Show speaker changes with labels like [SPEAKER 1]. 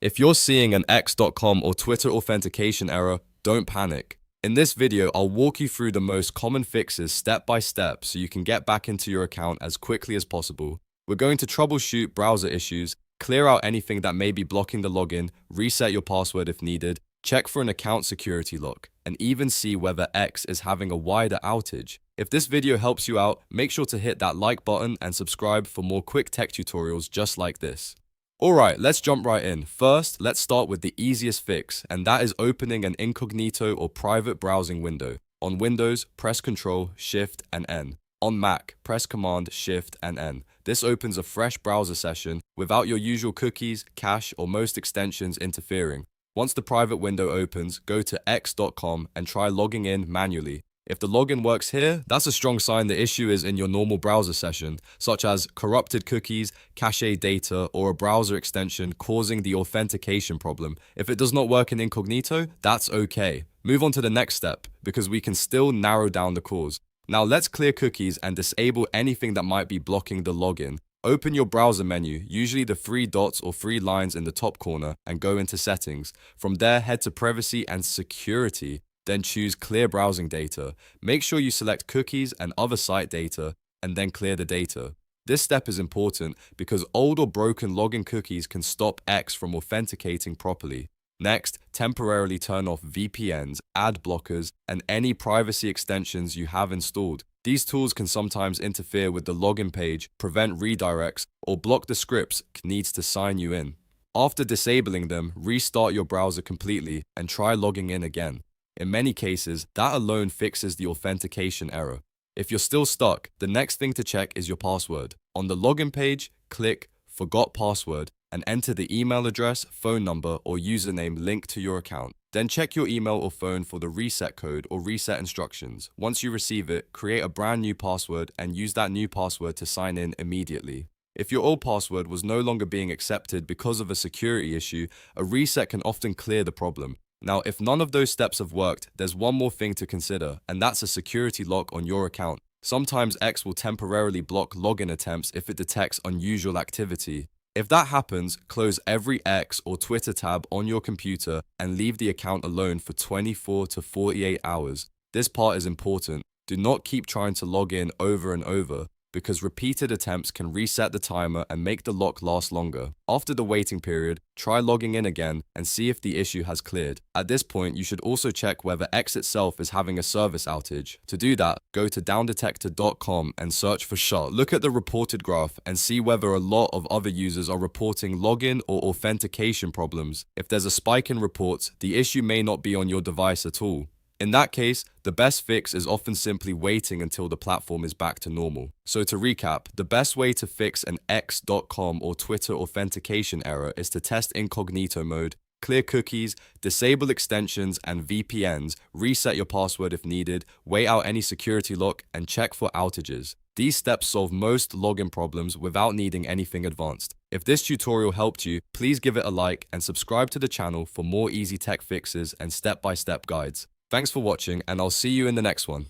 [SPEAKER 1] If you're seeing an x.com or Twitter authentication error, don't panic. In this video, I'll walk you through the most common fixes step by step so you can get back into your account as quickly as possible. We're going to troubleshoot browser issues, clear out anything that may be blocking the login, reset your password if needed, check for an account security lock, and even see whether X is having a wider outage. If this video helps you out, make sure to hit that like button and subscribe for more quick tech tutorials just like this. Alright, let's jump right in. First, let's start with the easiest fix, and that is opening an incognito or private browsing window. On Windows, press Ctrl, Shift, and N. On Mac, press Command, Shift, and N. This opens a fresh browser session without your usual cookies, cache, or most extensions interfering. Once the private window opens, go to x.com and try logging in manually. If the login works here, that's a strong sign the issue is in your normal browser session, such as corrupted cookies, cache data, or a browser extension causing the authentication problem. If it does not work in Incognito, that's okay. Move on to the next step, because we can still narrow down the cause. Now let's clear cookies and disable anything that might be blocking the login. Open your browser menu, usually the three dots or three lines in the top corner, and go into Settings. From there, head to Privacy and Security. Then choose Clear Browsing Data. Make sure you select cookies and other site data, and then clear the data. This step is important because old or broken login cookies can stop X from authenticating properly. Next, temporarily turn off VPNs, ad blockers, and any privacy extensions you have installed. These tools can sometimes interfere with the login page, prevent redirects, or block the scripts needs to sign you in. After disabling them, restart your browser completely and try logging in again. In many cases, that alone fixes the authentication error. If you're still stuck, the next thing to check is your password. On the login page, click Forgot Password and enter the email address, phone number, or username linked to your account. Then check your email or phone for the reset code or reset instructions. Once you receive it, create a brand new password and use that new password to sign in immediately. If your old password was no longer being accepted because of a security issue, a reset can often clear the problem. Now, if none of those steps have worked, there's one more thing to consider, and that's a security lock on your account. Sometimes X will temporarily block login attempts if it detects unusual activity. If that happens, close every X or Twitter tab on your computer and leave the account alone for 24 to 48 hours. This part is important. Do not keep trying to log in over and over, because repeated attempts can reset the timer and make the lock last longer. After the waiting period, try logging in again and see if the issue has cleared. At this point, you should also check whether X itself is having a service outage. To do that, go to downdetector.com and search for SHA. Look at the reported graph and see whether a lot of other users are reporting login or authentication problems. If there's a spike in reports, the issue may not be on your device at all. In that case, the best fix is often simply waiting until the platform is back to normal. So to recap, the best way to fix an x.com or Twitter authentication error is to test incognito mode, clear cookies, disable extensions and VPNs, reset your password if needed, wait out any security lock, and check for outages. These steps solve most login problems without needing anything advanced. If this tutorial helped you, please give it a like and subscribe to the channel for more easy tech fixes and step-by-step guides. Thanks for watching, and I'll see you in the next one.